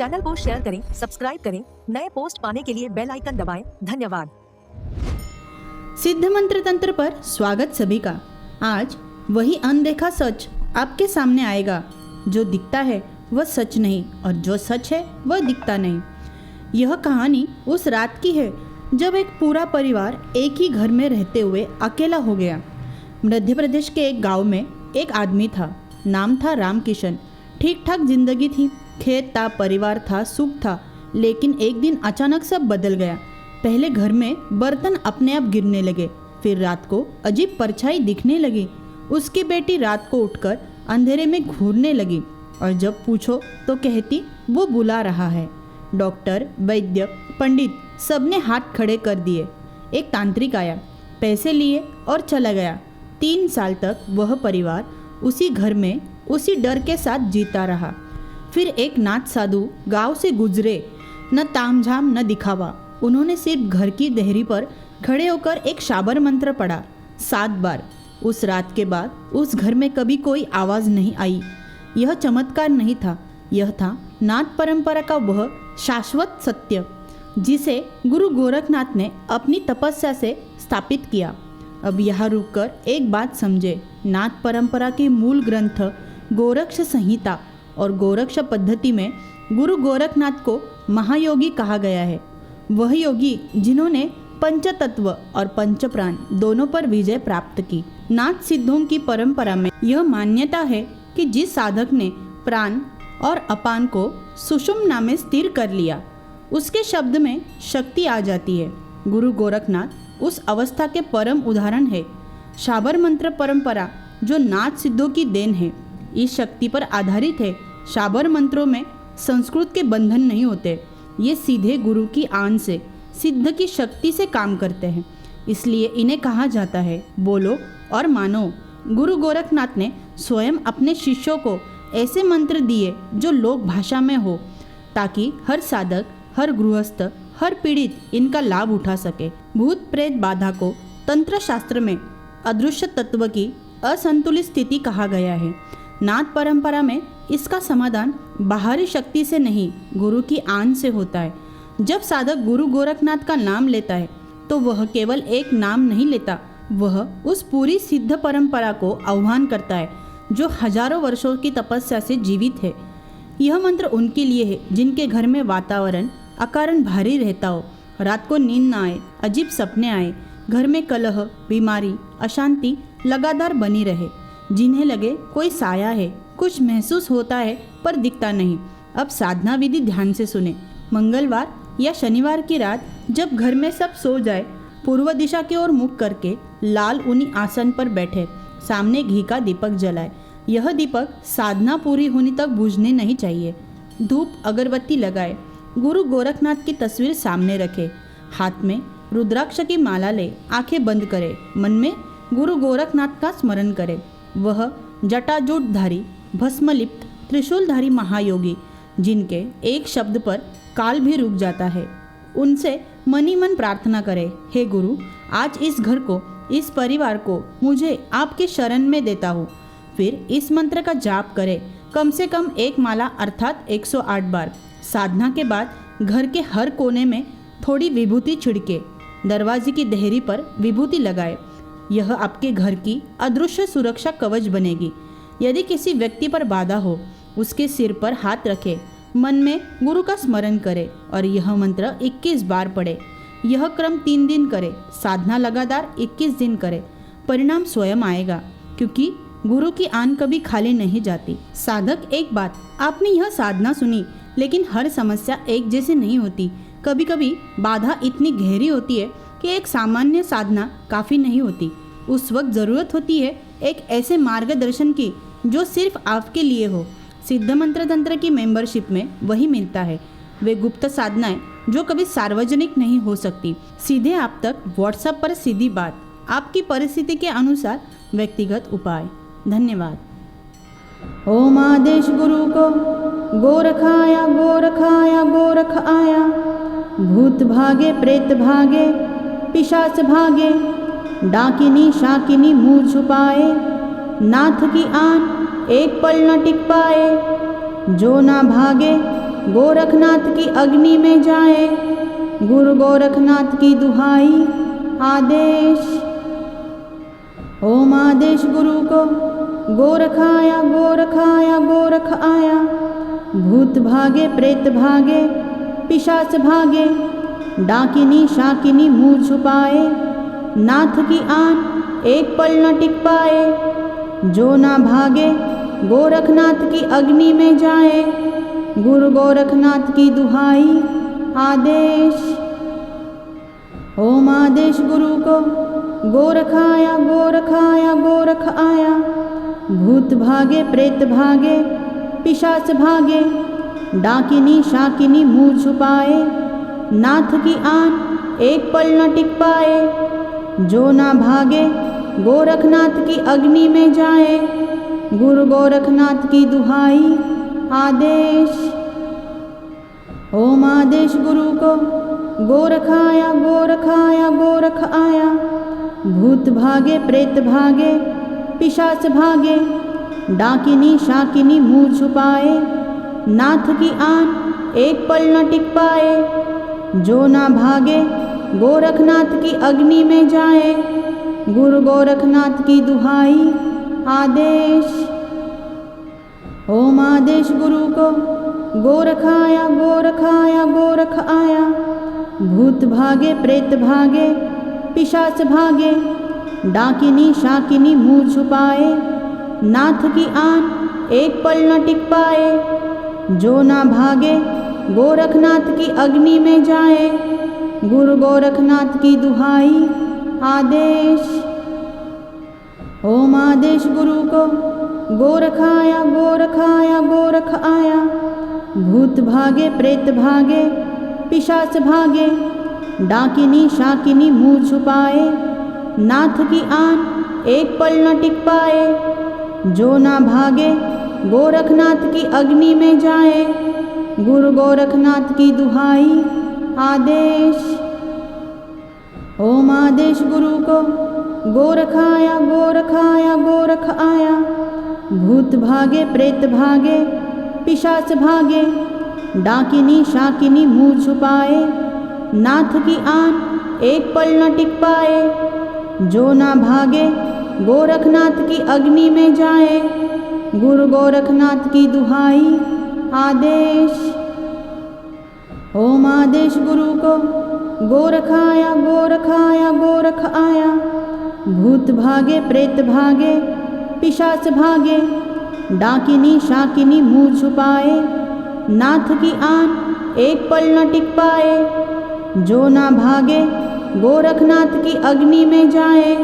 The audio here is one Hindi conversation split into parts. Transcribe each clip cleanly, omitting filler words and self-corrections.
चैनल को शेयर करें, सब्सक्राइब करें, नए पोस्ट पाने के लिए बेल आइकन दबाएं। धन्यवाद। सिद्ध मंत्र तंत्र पर स्वागत सभी का। आज वही अनदेखा सच आपके सामने आएगा। जो दिखता है वह सच नहीं और जो सच है वह दिखता नहीं। यह कहानी उस रात की है जब एक पूरा परिवार एक ही घर में रहते हुए अकेला हो गया। मध्य प्रदेश के एक गांव में एक आदमी था। नाम था रामकिशन। ठीक ठाक जिंदगी थी, खेत था, परिवार था, सुख था। लेकिन एक दिन अचानक सब बदल गया। पहले घर में बर्तन अपने आप गिरने लगे, फिर रात को अजीब परछाई दिखने लगी। उसकी बेटी रात को उठकर अंधेरे में घूरने लगी और जब पूछो तो कहती वो बुला रहा है। डॉक्टर, वैद्य, पंडित सबने हाथ खड़े कर दिए। एक तांत्रिक आया, पैसे लिए और चला गया। 3 साल तक वह परिवार उसी घर में उसी डर के साथ जीता रहा। फिर एक नाथ साधु गांव से गुजरे। न तामझाम न दिखावा। उन्होंने सिर्फ घर की देहरी पर खड़े होकर एक शाबर मंत्र पढ़ा 7 बार। उस रात के बाद उस घर में कभी कोई आवाज़ नहीं आई। यह चमत्कार नहीं था, यह था नाथ परंपरा का वह शाश्वत सत्य जिसे गुरु गोरखनाथ ने अपनी तपस्या से स्थापित किया। अब यहाँ रुककर एक बात समझे। नाथ परंपरा के मूल ग्रंथ गोरक्ष संहिता और गोरक्ष पद्धति में गुरु गोरखनाथ को महायोगी कहा गया है। वह योगी जिन्होंने पंचतत्व और पंचप्राण दोनों पर विजय प्राप्त की। नाथ सिद्धों की परंपरा में यह मान्यता है कि जिस साधक ने प्राण और अपान को सुषुम्ना में स्थिर कर लिया, उसके शब्द में शक्ति आ जाती है। गुरु गोरखनाथ उस अवस्था के परम उदाहरण है। शाबर मंत्र परंपरा जो नाथ सिद्धों की देन है, इस शक्ति पर आधारित है। शाबर मंत्रों में संस्कृत के बंधन नहीं होते, ये सीधे गुरु की आन से, सिद्ध की शक्ति से काम करते हैं। इसलिए इन्हें कहा जाता है बोलो और मानो। गुरु गोरखनाथ ने स्वयं अपने शिष्यों को ऐसे मंत्र दिए जो लोक भाषा में हो, ताकि हर साधक, हर गृहस्थ, हर पीड़ित इनका लाभ उठा सके। भूत प्रेत बाधा को तंत्र शास्त्र में अदृश्य तत्व की असंतुलित स्थिति कहा गया है। नाथ परंपरा में इसका समाधान बाहरी शक्ति से नहीं, गुरु की आन से होता है। जब साधक गुरु गोरखनाथ का नाम लेता है तो वह केवल एक नाम नहीं लेता, वह उस पूरी सिद्ध परंपरा को आह्वान करता है जो हजारों वर्षों की तपस्या से जीवित है। यह मंत्र उनके लिए है जिनके घर में वातावरण अकारण भारी रहता हो, रात को नींद न आए, अजीब सपने आए, घर में कलह, बीमारी, अशांति लगातार बनी रहे, जिन्हें लगे कोई साया है, कुछ महसूस होता है पर दिखता नहीं। अब साधना विधि ध्यान से सुने। मंगलवार या शनिवार की रात जब घर में सब सो जाए, पूर्व दिशा की ओर मुख करके लाल ऊनी आसन पर बैठे, सामने घी का दीपक जलाए। यह दीपक साधना पूरी होने तक बुझने नहीं चाहिए। धूप अगरबत्ती लगाए, गुरु गोरखनाथ की तस्वीर सामने रखे, हाथ में रुद्राक्ष की माला ले, आंखें बंद करे, मन में गुरु गोरखनाथ का स्मरण करे। वह जटाजूटधारी, भस्मलिप्त, त्रिशूलधारी महायोगी जिनके एक शब्द पर काल भी रुक जाता है, उनसे मनी मन प्रार्थना करे, हे गुरु, आज इस घर को, इस परिवार को मुझे आपके शरण में देता हूँ। फिर इस मंत्र का जाप करे, कम से कम एक माला अर्थात 108 बार। साधना के बाद घर के हर कोने में थोड़ी विभूति छिड़के, दरवाजे की देहरी पर विभूति लगाए। यह आपके घर की अदृश्य सुरक्षा कवच बनेगी। यदि किसी व्यक्ति पर बाधा हो, उसके सिर पर हाथ रखे, मन में गुरु का स्मरण करे और यह मंत्र 21 बार पढ़े। यह क्रम 3 दिन करे। साधना लगातार 21 दिन करे। परिणाम स्वयं आएगा, क्योंकि गुरु की आन कभी खाली नहीं जाती। साधक, एक बात, आपने यह साधना सुनी, लेकिन हर समस्या एक जैसी नहीं होती। कभी कभी बाधा इतनी गहरी होती है कि एक सामान्य साधना काफ़ी नहीं होती। उस वक्त ज़रूरत होती है एक ऐसे मार्गदर्शन की जो सिर्फ आपके लिए हो। सिद्ध मंत्र तंत्र की मेंबरशिप में वही मिलता है। वे गुप्त साधनाएं जो कभी सार्वजनिक नहीं हो सकती, सीधे आप तक व्हाट्सएप पर सीधी बात, आपकी परिस्थिति के अनुसार व्यक्तिगत उपाय। धन्यवाद। ओम आदेश गुरु को गोरखाया गोरखाया गोरख आया, भूत भागे प्रेत भागे पिशाच भागे, डाकिनी शाकिनी मुँह छुपाए, नाथ की आन एक पल न टिक पाए। जो ना भागे गोरखनाथ की अग्नि में जाए। गुरु गोरखनाथ की दुहाई आदेश। ओम आदेश गुरु को। गोरख आया गोरख आया गोरख आया। भूत भागे प्रेत भागे पिशाच भागे। डाकिनी शाकिनी मुँह छुपाए। नाथ की आन एक पल न टिक पाए। जो ना भागे गोरखनाथ की अग्नि में जाए। गुरु गोरखनाथ की दुहाई आदेश। ओम आदेश गुरु को। गोरख आया गोरख आया गोरख आया। भूत भागे प्रेत भागे पिशाच भागे। डाकिनी शाकिनी मुँह छुपाए। नाथ की आन एक पल न टिक पाए। जो ना भागे गोरखनाथ की अग्नि में जाए। गुरु गोरखनाथ की दुहाई आदेश। ओम आदेश गुरु को। गोरख आया गोरख आया गोरख आया। भूत भागे प्रेत भागे पिशाच भागे। डाकिनी शाकिनी मुँह छुपाए। नाथ की आन एक पल न टिक पाए। जो ना भागे गोरखनाथ की अग्नि में जाए। गुरु गोरखनाथ की दुहाई आदेश। ओम आदेश गुरु को। गोरख आया गोरख आया गोरख आया। भूत भागे प्रेत भागे पिशाच भागे। डाकिनी शाकिनी मुँह छुपाए। नाथ की आन एक पल न टिक पाए। जो ना भागे गोरखनाथ की अग्नि में जाए। गुरु गोरखनाथ की दुहाई आदेश। ओम आदेश गुरु को। गोरख आया गोरख आया गोरख आया। भूत भागे प्रेत भागे पिशाच भागे। डाकिनी शाकिनी मुँह छुपाए। नाथ की आन एक पल न टिक पाए। जो ना भागे गोरखनाथ की अग्नि में जाए। गुरु गोरखनाथ की दुहाई आदेश। ओम आदेश गुरु को। गोरख आया गोरख आया गोरख आया। भूत भागे प्रेत भागे पिशाच भागे। डाकिनी शाकिनी मुँह छुपाए। नाथ की आन एक पल न टिक पाए। जो ना भागे गोरखनाथ की अग्नि में जाए। गुरु गोरखनाथ की दुहाई आदेश। ओम आदेश गुरु को। गोरख आया गोरख आया गोरख आया। भूत भागे प्रेत भागे पिशाच भागे। डाकिनी शाकिनी मुँह छुपाए। नाथ की आन एक पल न टिक पाए। जो ना भागे गोरखनाथ की अग्नि में जाए।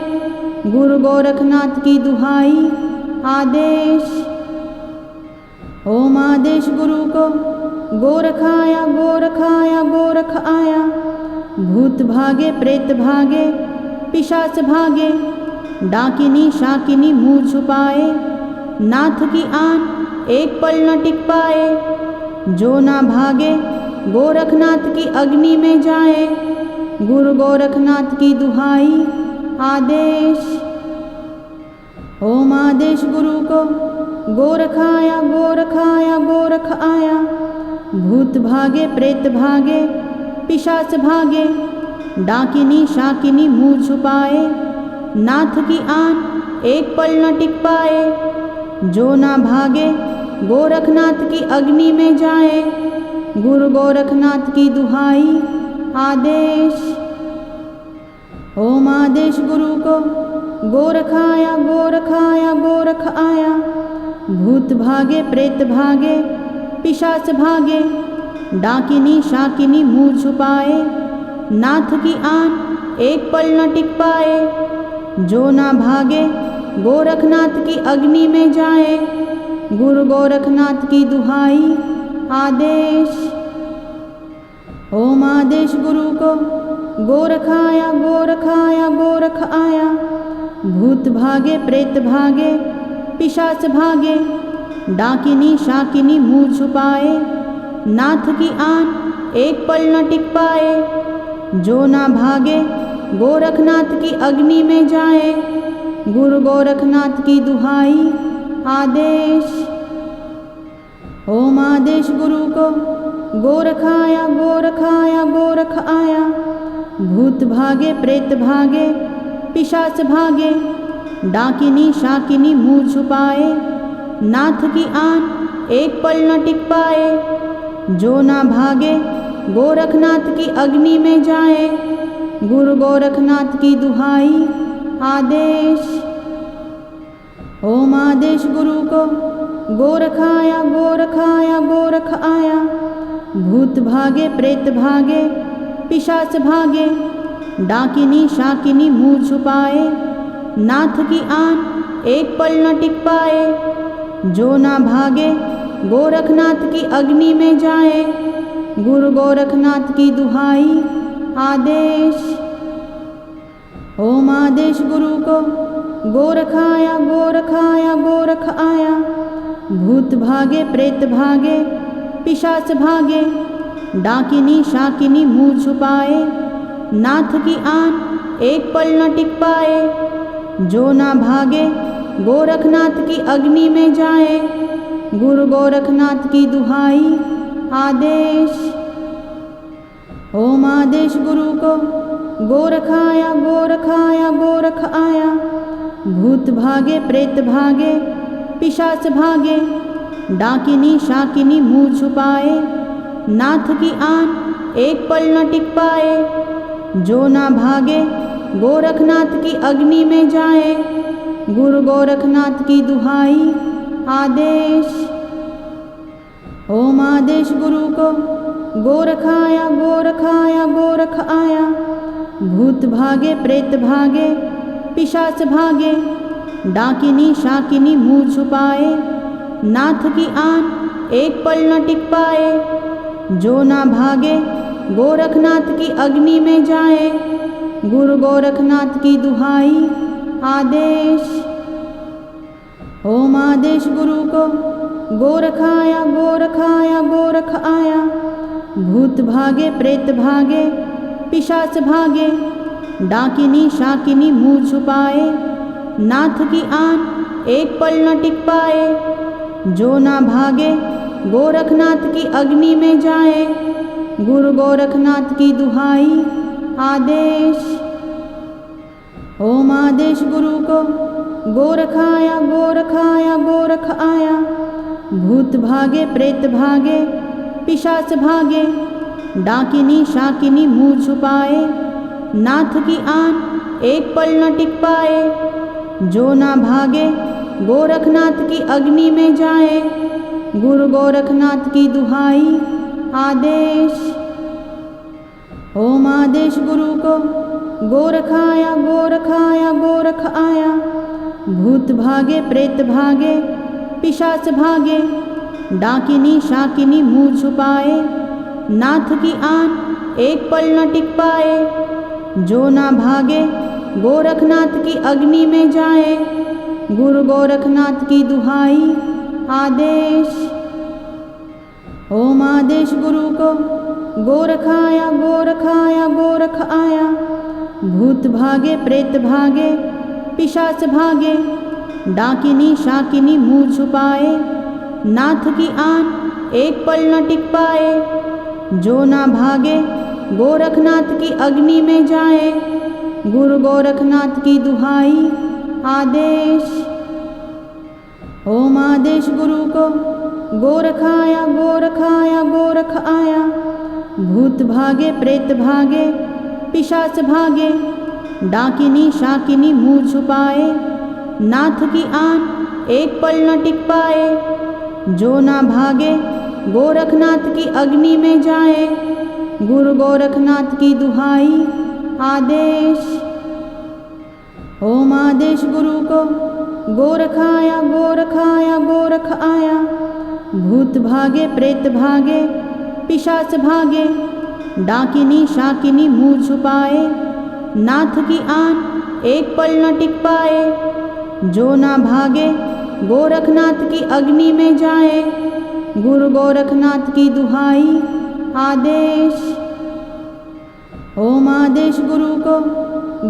गुरु गोरखनाथ की दुहाई आदेश। ओम आदेश गुरु को। गोरख आया गोरख आया गोरख आया। भूत भागे प्रेत भागे पिशाच भागे। डाकिनी शाकिनी मुँह छुपाए। नाथ की आन एक पल न टिक पाए। जो ना भागे गोरखनाथ की अग्नि में जाए। गुरु गोरखनाथ की दुहाई आदेश। ओम आदेश गुरु को। गोरख आया गोरख आया गोरख आया। भूत भागे प्रेत भागे पिशाच भागे। डाकिनी शाकिनी मुँह छुपाए। नाथ की आन एक पल न टिक पाए। जो ना भागे गोरखनाथ की अग्नि में जाए। गुरु गोरखनाथ की दुहाई आदेश। ओम आदेश गुरु को। गोरख आया गोरख आया गोरख आया। भूत भागे प्रेत भागे पिशाच भागे। डाकिनी शाकिनी मुँह छुपाए। नाथ की आन एक पल न टिक पाए। जो ना भागे गोरखनाथ की अग्नि में जाए। गुरु गोरखनाथ की दुहाई आदेश। ओम आदेश गुरु को। गोरख आया गोरख आया गोरख आया। भूत भागे प्रेत भागे पिशाच भागे। डाकिनी शाकिनी मुँह छुपाए। नाथ की आन एक पल न टिक पाए। जो ना भागे गोरखनाथ की अग्नि में जाए। गुरु गोरखनाथ की दुहाई आदेश। ओम आदेश गुरु को। गोरख आया गोरख आया गोरख आया। भूत भागे प्रेत भागे पिशाच भागे, डाकिनी शाकिनी मुँह छुपाए, नाथ की आन एक पल न टिक पाए। जो ना भागे गोरखनाथ की अग्नि में जाए, गुरु गोरखनाथ की दुहाई आदेश। ओम आदेश गुरु को, गोरख आया गोरख आया गोरख आया। भूत भागे प्रेत भागे पिशाच भागे, डाकिनी शाकिनी मुँह छुपाए, नाथ की आन एक पल न टिक पाए। जो ना भागे गोरखनाथ की अग्नि में जाए, गुरु गोरखनाथ की दुहाई आदेश। ओम आदेश गुरु को, गोरख आया गोरख आया गोरख आया। भूत भागे प्रेत भागे पिशाच भागे, डाकिनी शाकिनी मुँह छुपाए, नाथ की आन एक पल न टिक पाए। जो ना भागे गोरखनाथ की अग्नि में जाए, गुरु गोरखनाथ की दुहाई आदेश। ओम आदेश गुरु को, गोरख आया गोरख आया गोरख आया। भूत भागे प्रेत भागे पिशाच भागे, डाकिनी शाकिनी मुँह छुपाए, नाथ की आन एक पल न टिक पाए। जो ना भागे गोरखनाथ की अग्नि में जाए, गुरु गोरखनाथ की दुहाई आदेश। ओम आदेश गुरु को, गोरख आया गोरख आया गोरख आया। भूत भागे प्रेत भागे पिशाच भागे, डाकिनी शाकिनी मुँह छुपाए, नाथ की आन एक पल न टिक पाए। जो ना भागे गोरखनाथ की अग्नि में जाए, गुरु गोरखनाथ की दुहाई आदेश। ओम आदेश गुरु को, गोरख आया गोरख आया गोरख आया। भूत भागे प्रेत भागे पिशाच भागे, डाकिनी शाकिनी मुँह छुपाए, नाथ की आन एक पल न टिक पाए। जो ना भागे गोरखनाथ की अग्नि में जाए, गुरु गोरखनाथ की दुहाई आदेश। ओम आदेश गुरु को, गोरख आया गोरख आया गोरख आया। भूत भागे प्रेत भागे पिशाच भागे, डाकिनी शाकिनी मुँह छुपाए, नाथ की आन एक पल न टिक पाए। जो ना भागे गोरखनाथ की अग्नि में जाए, गुरु गोरखनाथ की दुहाई आदेश। ओम आदेश गुरु को, गोरख आया गोरख आया गोरख आया। भूत भागे प्रेत भागे पिशाच भागे, डाकिनी शाकिनी मुँह छुपाए, नाथ की आन एक पल न टिक पाए। जो ना भागे गोरखनाथ की अग्नि में जाए, गुरु गोरखनाथ की दुहाई आदेश। ओम आदेश गुरु को, गोरख आया गोरख आया गोरख आया। भूत भागे प्रेत भागे पिशाच भागे, डाकिनी शाकिनी मुँह छुपाए, नाथ की आन एक पल न टिक पाए। जो ना भागे गोरखनाथ की अग्नि में जाए, गुरु गोरखनाथ की दुहाई आदेश। ओम आदेश गुरु को, गोरख आया गोरख आया गोरख आया। भूत भागे प्रेत भागे पिशाच भागे, डाकिनी शाकिनी मुँह छुपाए, नाथ की आन एक पल न टिक पाए। जो ना भागे गोरखनाथ की अग्नि में जाए, गुरु गोरखनाथ की दुहाई आदेश। ओम आदेश गुरु को, गोरख आया गोरख आया गोरख आया। भूत भागे प्रेत भागे पिशाच भागे, डाकिनी शाकिनी मुँह छुपाए, नाथ की आन एक पल न टिक पाए। जो ना भागे गोरखनाथ की अग्नि में जाए, गुरु गोरखनाथ की दुहाई आदेश। ओम आदेश गुरु को,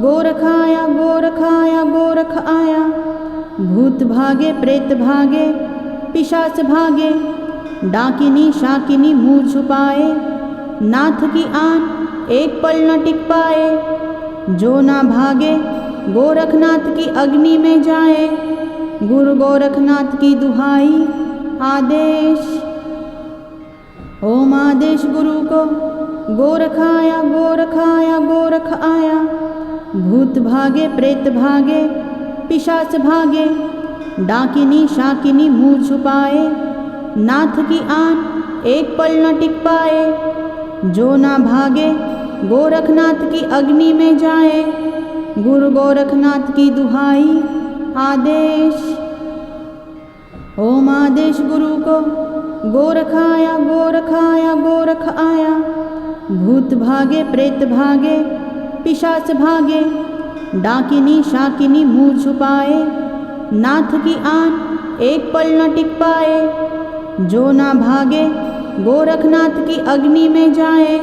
गोरख आया गोरख आया गोरख आया। भूत भागे प्रेत भागे पिशाच भागे, डाकिनी शाकिनी मुँह छुपाए, नाथ की आन एक पल न टिक पाए। जो ना भागे गोरखनाथ की अग्नि में जाए, गुरु गोरखनाथ की दुहाई आदेश। ओम आदेश गुरु को, गोरख आया गोरख आया गोरख आया। भूत भागे प्रेत भागे पिशाच भागे, डाकिनी शाकिनी मुँह छुपाए, नाथ की आन एक पल न टिक पाए। जो ना भागे गोरखनाथ की अग्नि में जाए, गुरु गोरखनाथ की दुहाई आदेश। ओम आदेश गुरु को, गोरख आया गोरख आया गोरख आया। भूत भागे प्रेत भागे पिशाच भागे, डाकिनी शाकिनी मुँह छुपाए, नाथ की आन एक पल न टिक पाए। जो ना भागे गोरखनाथ की अग्नि में जाए,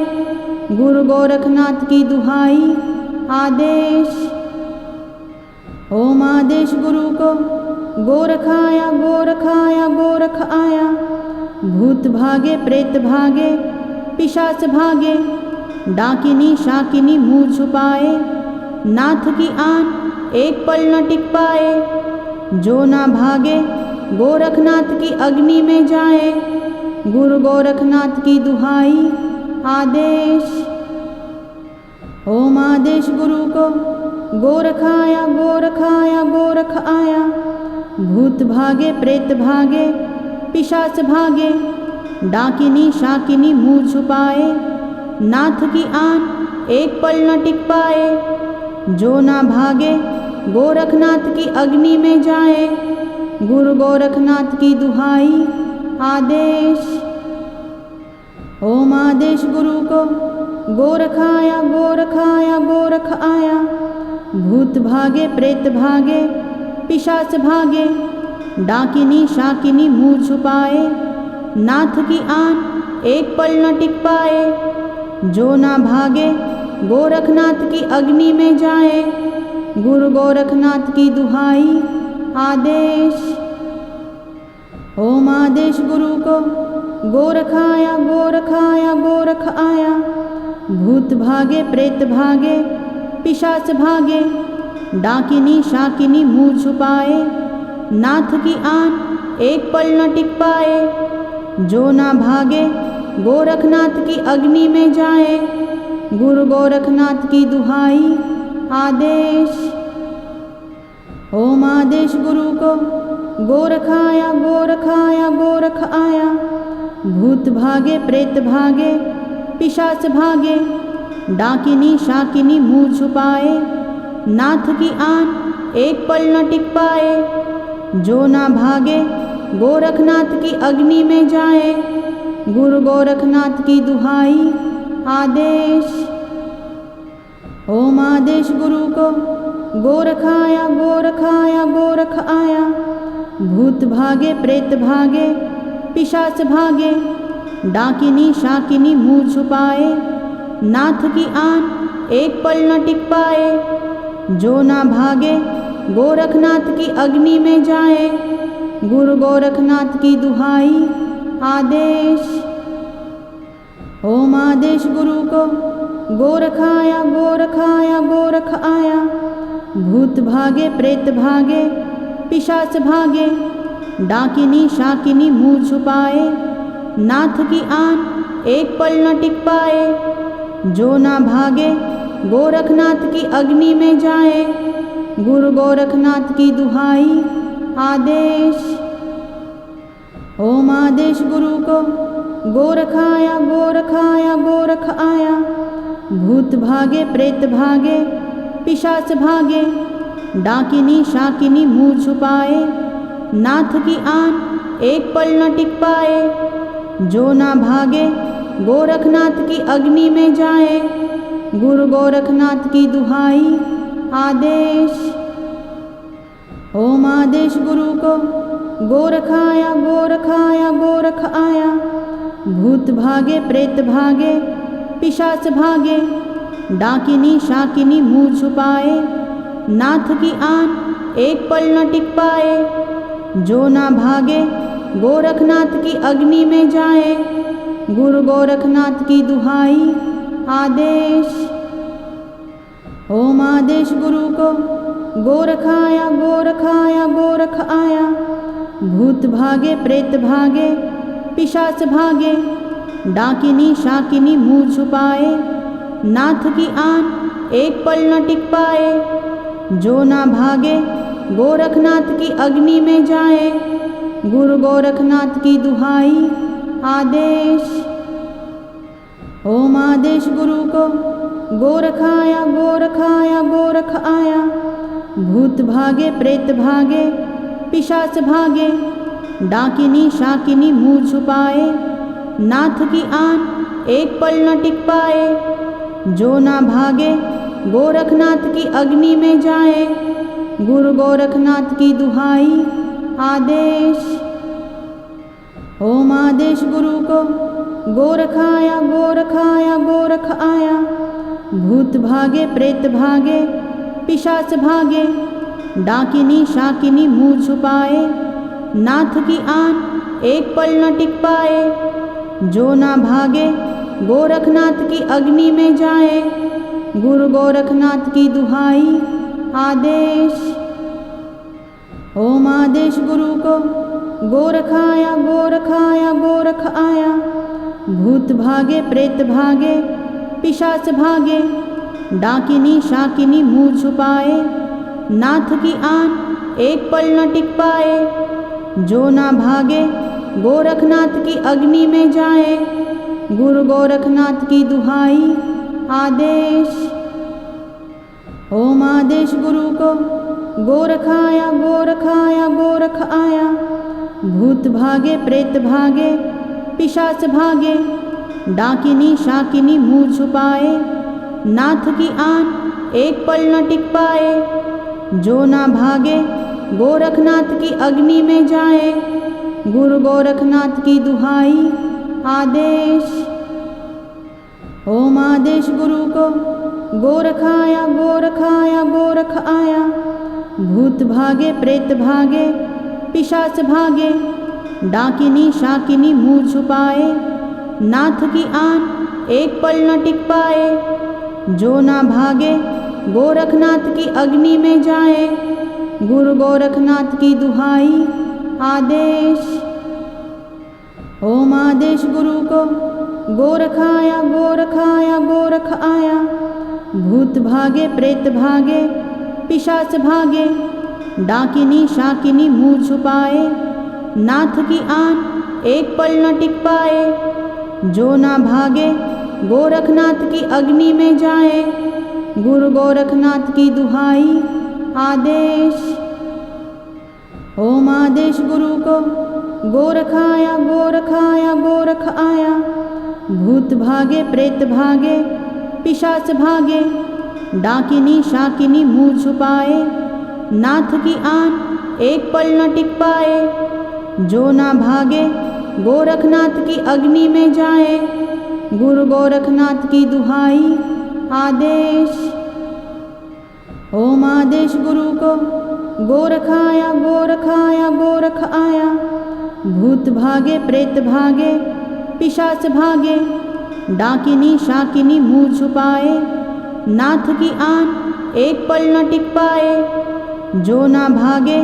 गुरु गोरखनाथ की दुहाई आदेश। ओम आदेश गुरु को, गोरख आया गोरख आया गोरख आया। भूत भागे प्रेत भागे पिशाच भागे, डाकिनी शाकिनी मुँह छुपाए, नाथ की आन एक पल न टिक पाए। जो ना भागे गोरखनाथ की अग्नि में जाए, गुरु गोरखनाथ की दुहाई आदेश। ओम आदेश गुरु को, गोरख आया गोरख आया गोरख आया। भूत भागे प्रेत भागे पिशाच भागे, डाकिनी शाकिनी मुँह छुपाए, नाथ की आन एक पल न टिक पाए। जो ना भागे गोरखनाथ की अग्नि में जाए, गुरु गोरखनाथ की दुहाई आदेश। ओम आदेश गुरु को, गोरख आया गोरख आया गोरख आया। भूत भागे प्रेत भागे पिशाच भागे, डाकिनी शाकिनी मुँह छुपाए, नाथ की आन एक पल न टिक पाए। जो ना भागे गोरखनाथ की अग्नि में जाए, गुरु गोरखनाथ की दुहाई आदेश। ओम आदेश गुरु को, गोरख आया गोरख आया गोरख आया। भूत भागे प्रेत भागे पिशाच भागे, डाकिनी शाकिनी मुँह छुपाए, नाथ की आन एक पल न टिक पाए। जो ना भागे गोरखनाथ की अग्नि में जाए, गुरु गोरखनाथ की दुहाई आदेश। ओम आदेश गुरु को, गोरख आया गोरख आया गोरख आया। भूत भागे प्रेत भागे पिशाच भागे, डाकिनी शाकिनी मुँह छुपाए, नाथ की आन एक पल न टिक पाए। जो ना भागे गोरखनाथ की अग्नि में जाए, गुरु गोरखनाथ की दुहाई आदेश। ओम आदेश गुरु को, गोरख आया गोरख आया गोरख आया। भूत भागे प्रेत भागे पिशाच भागे, डाकिनी शाकिनी मुँह छुपाए, नाथ की आन एक पल न टिक पाए। जो ना भागे गोरखनाथ की अग्नि में जाए, गुरु गोरखनाथ की दुहाई आदेश। ओम आदेश गुरु को, गोरख आया गोरख आया गोरख आया। भूत भागे प्रेत भागे पिशाच भागे, डाकिनी शाकिनी मुँह छुपाए, नाथ की आन एक पल न टिक पाए। जो ना भागे गोरखनाथ की अग्नि में जाए, गुरु गोरखनाथ की दुहाई आदेश। ओम आदेश गुरु को, गोरख आया गोरख आया गोरख आया। भूत भागे प्रेत भागे पिशाच भागे, डाकिनी शाकिनी मुँह छुपाए, नाथ की आन एक पल न टिक पाए। जो ना भागे गोरखनाथ की अग्नि में जाए, गुरु गोरखनाथ की दुहाई आदेश। ओम आदेश गुरु को, गोरख आया गोरख आया गोरख आया। भूत भागे प्रेत भागे पिशाच भागे, डाकिनी शाकिनी मुँह छुपाए, नाथ की आन एक पल न टिक पाए। जो ना भागे गोरखनाथ की अग्नि में जाए। गुरु गोरखनाथ की दुहाई आदेश। ओम आदेश गुरु को। गोरख आया गोरख आया गोरख आया। भूत भागे प्रेत भागे पिशाच भागे। डाकिनी शाकिनी मुँह छुपाए। नाथ की आन एक पल न टिक पाए। जो ना भागे गोरखनाथ की अग्नि में जाए। गुरु गोरखनाथ की दुहाई आदेश। ओम आदेश गुरु को। गोरख आया गोरख आया गोरख आया। भूत भागे प्रेत भागे पिशाच भागे। डाकिनी शाकिनी मुँह छुपाए। नाथ की आन एक पल न टिक पाए। जो ना भागे गोरखनाथ की अग्नि में जाए। गुरु गोरखनाथ की दुहाई आदेश। ओम आदेश गुरु को। गोरख आया गोरख आया गोरख आया। भूत भागे प्रेत भागे पिशाच भागे। डाकिनी शाकिनी मुँह छुपाए। नाथ की आन एक पल न टिक पाए। जो ना भागे गोरखनाथ की अग्नि में जाए। गुरु गोरखनाथ की दुहाई आदेश। ओम आदेश गुरु को। गोरख आया गोरख आया गोरख आया। भूत भागे प्रेत भागे पिशाच भागे। डाकिनी शाकिनी मुँह छुपाए। नाथ की आन एक पल न टिक पाए। जो ना भागे गोरखनाथ की अग्नि में जाए। गुरु गोरखनाथ की दुहाई आदेश। ओम आदेश गुरु को। गोरख आया गोरख आया गोरख आया। भूत भागे प्रेत भागे पिशाच भागे। डाकिनी शाकिनी मुँह छुपाए। नाथ की आन एक पल न टिक पाए। जो ना भागे गोरखनाथ की अग्नि में जाए। गुरु गोरखनाथ की दुहाई आदेश। ओम आदेश गुरु को। गोरख आया गोरख आया गोरख आया। भूत भागे प्रेत भागे पिशाच भागे। डाकिनी शाकिनी मुँह छुपाए। नाथ की आन एक पल न टिक पाए। जो ना भागे गोरखनाथ की अग्नि में जाए। गुरु गोरखनाथ की दुहाई आदेश। ओम आदेश गुरु को। गोरख आया गोरख आया गोरख आया। भूत भागे प्रेत भागे पिशाच भागे। डाकिनी शाकिनी मुँह छुपाए। नाथ की आन एक पल न टिक पाए। जो ना भागे गोरखनाथ की अग्नि में जाए। गुरु गोरखनाथ की दुहाई आदेश। ओम आदेश गुरु को। गोरख आया गोरख आया गोरख आया। भूत भागे प्रेत भागे पिशाच भागे। डाकिनी शाकिनी मुँह छुपाए। नाथ की आन एक पल न टिक पाए। जो ना भागे गोरखनाथ की अग्नि में जाए। गुरु गोरखनाथ की दुहाई आदेश। ओम आदेश गुरु को। गोरख आया गोरख आया गोरख आया। भूत भागे प्रेत भागे पिशाच भागे। डाकिनी शाकिनी मुँह छुपाए। नाथ की आन एक पल न टिक पाए। जो ना भागे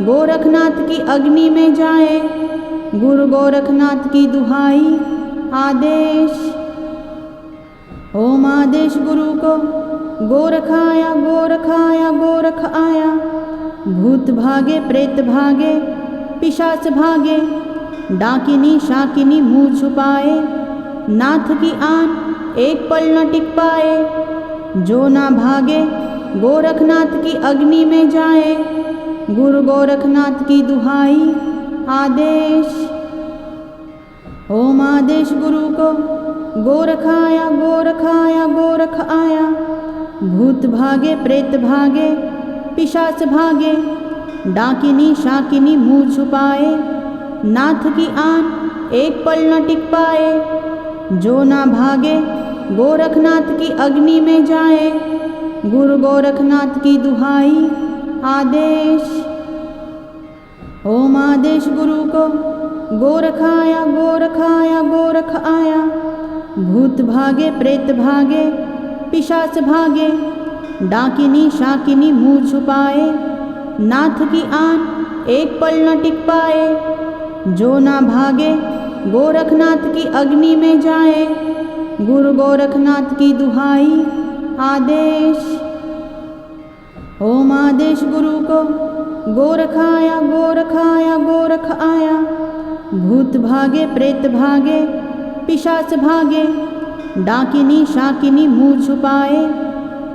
गोरखनाथ की अग्नि में जाए। गुरु गोरखनाथ की दुहाई आदेश। ओम आदेश गुरु को। गोरख आया गोरख आया गोरख आया। भूत भागे प्रेत भागे पिशाच भागे। डाकिनी शाकिनी मुँह छुपाए। नाथ की आन एक पल न टिक पाए। जो ना भागे गोरखनाथ की अग्नि में जाए। गुरु गोरखनाथ की दुहाई आदेश। ओम आदेश गुरु को। गोरख आया गोरख आया गोरख आया। भूत भागे प्रेत भागे पिशाच भागे। डाकिनी शाकिनी मुँह छुपाए। नाथ की आन एक पल न टिक पाए। जो ना भागे गोरखनाथ की अग्नि में जाए। गुरु गोरखनाथ की दुहाई आदेश। ओम आदेश गुरु को। गोरख आया गोरख आया गोरख आया। भूत भागे प्रेत भागे पिशाच भागे, डाकिनी शाकिनी मुँह छुपाए, नाथ की आन एक पल न टिक पाए। जो ना भागे गोरखनाथ की अग्नि में जाए, गुरु गोरखनाथ की दुहाई आदेश। ओम आदेश गुरु को, गोरख आया गोरख आया गोरख आया। भूत भागे प्रेत भागे पिशाच भागे, डाकिनी शाकिनी मुँह छुपाए,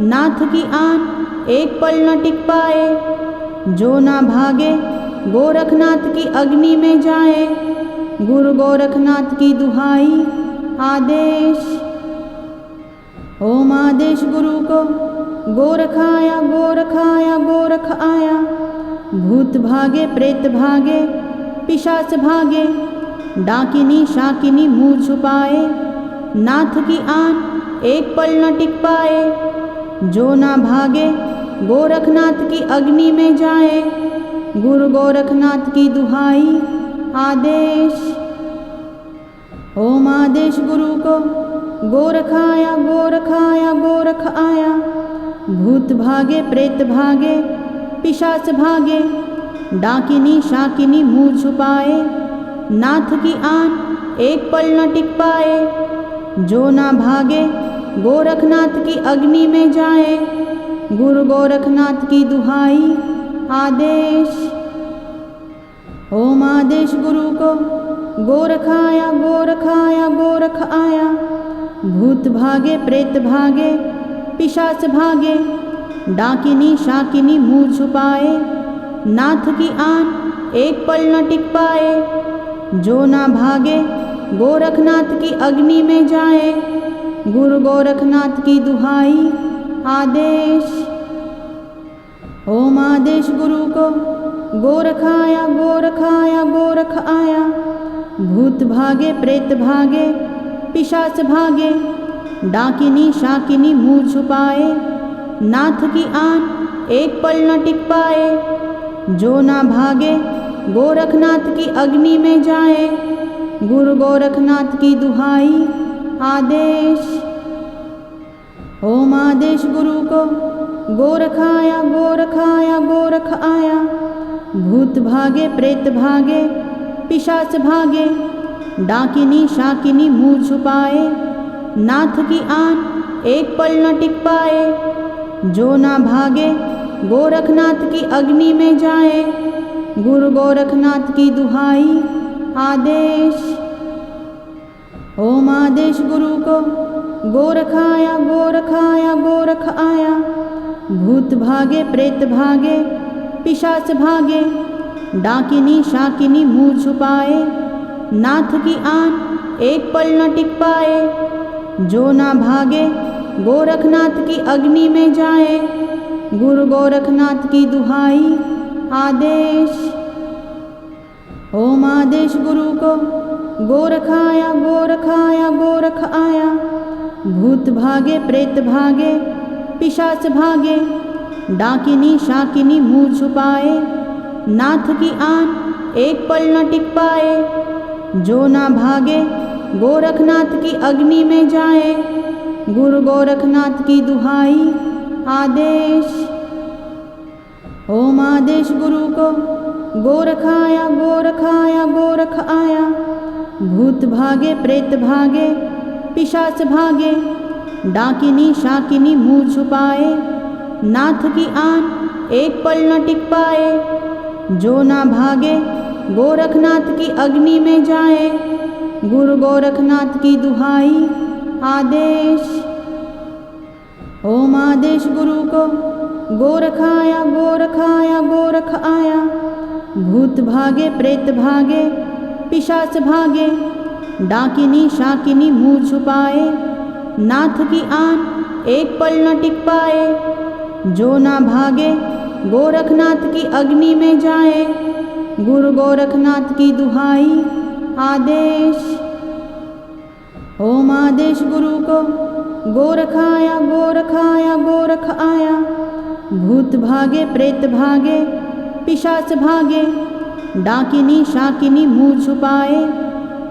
नाथ की आन एक पल न टिक पाए। जो ना भागे गोरखनाथ की अग्नि में जाए, गुरु गोरखनाथ की दुहाई आदेश। ओम आदेश गुरु को, गोरख आया गोरख आया गोरख आया। भूत भागे प्रेत भागे पिशाच भागे, डाकिनी शाकिनी मुँह छुपाए, नाथ की आन एक पल न टिक पाए। जो ना भागे गोरखनाथ की अग्नि में जाए, गुरु गोरखनाथ की दुहाई आदेश। ओम आदेश गुरु को, गोरख आया गोरख आया गोरख आया। भूत भागे प्रेत भागे पिशाच भागे, डाकिनी शाकिनी मुँह छुपाए, नाथ की आन एक पल न टिक पाए। जो ना भागे गोरखनाथ की अग्नि में जाए, गुरु गोरखनाथ की दुहाई आदेश। ओम आदेश गुरु को, गोरख आया गोरख आया गोरख आया। भूत भागे प्रेत भागे पिशाच भागे, डाकिनी शाकिनी मुँह छुपाए, नाथ की आन एक पल न टिक पाए। जो ना भागे गोरखनाथ की अग्नि में जाए, गुरु गोरखनाथ की दुहाई आदेश। ओम आदेश गुरु को, गोरख आया गोरख आया गोरख आया। भूत भागे प्रेत भागे पिशाच भागे, डाकिनी शाकिनी मुँह छुपाए, नाथ की आन एक पल न टिक पाए। जो ना भागे गोरखनाथ की अग्नि में जाए, गुरु गोरखनाथ की दुहाई आदेश। ओम आदेश गुरु को, गोरख आया गोरख आया गोरख आया। भूत भागे प्रेत भागे पिशाच भागे, डाकिनी शाकिनी मुँह छुपाए, नाथ की आन एक पल न टिक पाए। जो ना भागे गोरखनाथ की अग्नि में जाए, गुरु गोरखनाथ की दुहाई आदेश। ओम आदेश गुरु को, गोरख आया गोरख आया गोरख आया। भूत भागे प्रेत भागे पिशाच भागे, डाकिनी शाकिनी मुँह छुपाए, नाथ की आन एक पल न टिक पाए। जो ना भागे गोरखनाथ की अग्नि में जाए, गुरु गोरखनाथ की दुहाई आदेश। ओम आदेश गुरु को, गोरख आया गोरख आया गोरख आया। भूत भागे प्रेत भागे पिशाच भागे, डाकिनी शाकिनी मुँह छुपाए, नाथ की आन एक पल न टिक पाए। जो ना भागे गोरखनाथ की अग्नि में जाए, गुरु गोरखनाथ की दुहाई आदेश। ओम आदेश गुरु को, गोरख आया गोरख आया गोरख आया। भूत भागे प्रेत भागे पिशाच भागे, डाकिनी शाकिनी मुँह छुपाए, नाथ की आन एक पल न टिक पाए। जो ना भागे गोरखनाथ की अग्नि में जाए, गुरु गोरखनाथ की दुहाई आदेश। ओम आदेश गुरु को, गोरख आया गोरख आया गोरख आया। भूत भागे प्रेत भागे पिशाच भागे, डाकिनी शाकिनी मुँह छुपाए, नाथ की आन एक पल न टिक पाए। जो ना भागे गोरखनाथ की अग्नि में जाए, गुरु गोरखनाथ की दुहाई आदेश। ओम आदेश गुरु को, गोरख आया गोरख आया गोरख आया। भूत भागे प्रेत भागे पिशाच भागे, डाकिनी शाकिनी मुँह छुपाए,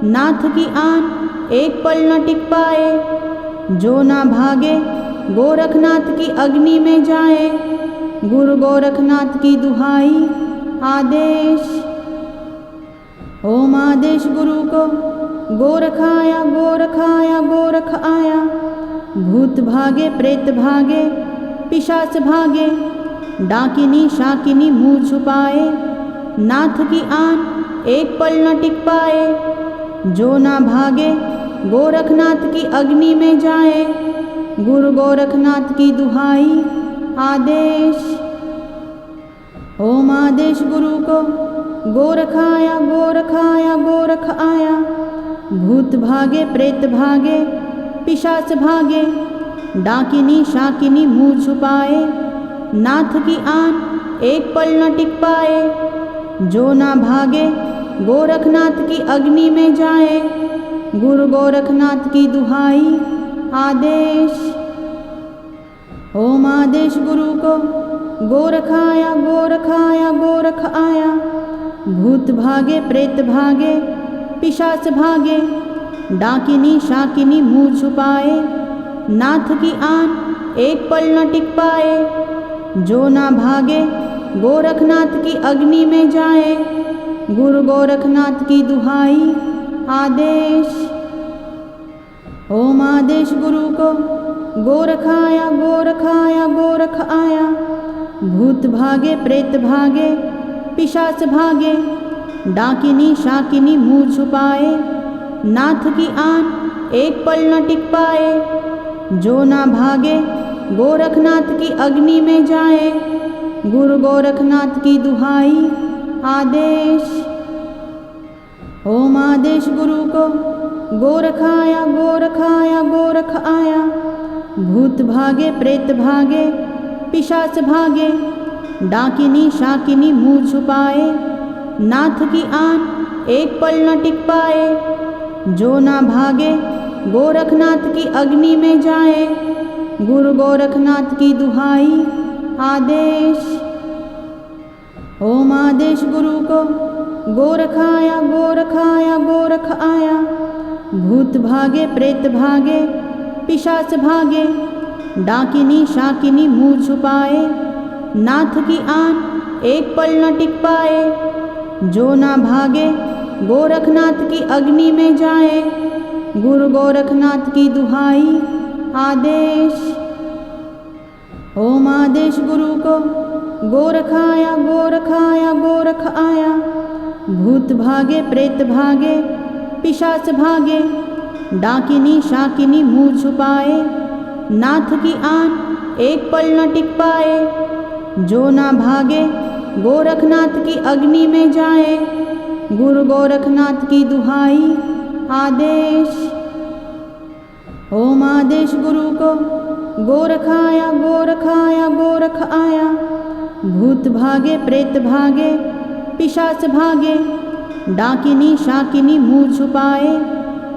नाथ की आन एक पल न टिक पाए। जो ना भागे गोरखनाथ की अग्नि में जाए, गुरु गोरखनाथ की दुहाई आदेश। ओम आदेश गुरु को, गोरख आया गोरख आया गोरख आया। भूत भागे प्रेत भागे पिशाच भागे, डाकिनी शाकिनी मुँह छुपाए, नाथ की आन एक पल न टिक पाए। जो ना भागे गोरखनाथ की अग्नि में जाए, गुरु गोरखनाथ की दुहाई आदेश। ओम आदेश गुरु को, गोरख आया गोरख आया गोरख आया। भूत भागे प्रेत भागे पिशाच भागे, डाकिनी शाकिनी मुँह छुपाए, नाथ की आन एक पल न टिक पाए। जो ना भागे गोरखनाथ की अग्नि में जाए, गुरु गोरखनाथ की दुहाई आदेश। ओम आदेश गुरु को, गोरख आया गोरख आया गोरख आया। भूत भागे प्रेत भागे पिशाच भागे, डाकिनी शाकिनी मुँह छुपाए, नाथ की आन एक पल न टिक पाए। जो ना भागे गोरखनाथ की अग्नि में जाए, गुरु गोरखनाथ की दुहाई आदेश। ओम आदेश गुरु को, गोरख आया गोरख आया गोरख आया। भूत भागे प्रेत भागे पिशाच भागे, डाकिनी शाकिनी मुँह छुपाए, नाथ की आन एक पल न टिक पाए। जो ना भागे गोरखनाथ की अग्नि में जाए, गुरु गोरखनाथ की दुहाई आदेश। ओम आदेश गुरु को, गोरख आया गोरख आया गोरख आया। भूत भागे प्रेत भागे पिशाच भागे, डाकिनी शाकिनी मुँह छुपाए, नाथ की आन एक पल न टिक पाए। जो ना भागे गोरखनाथ की अग्नि में जाए, गुरु गोरखनाथ की दुहाई आदेश। ओम आदेश गुरु को, गोरख आया गोरख आया गोरख आया। भूत भागे प्रेत भागे पिशाच भागे, डाकिनी शाकिनी मुँह छुपाए, नाथ की आन एक पल न टिक पाए। जो ना भागे गोरखनाथ की अग्नि में जाए, गुरु गोरखनाथ की दुहाई आदेश। ओम आदेश गुरु को, गोरख आया गोरख आया गोरख आया। भूत भागे प्रेत भागे पिशाच भागे, डाकिनी शाकिनी मुँह छुपाए, नाथ की आन एक पल न टिक पाए। जो ना भागे गोरखनाथ की अग्नि में जाए, गुरु गोरखनाथ की दुहाई आदेश। ओम आदेश गुरु को, गोरख आया गोरख आया गोरख आया। भूत भागे प्रेत भागे पिशाच भागे, डाकिनी शाकिनी मुँह छुपाए,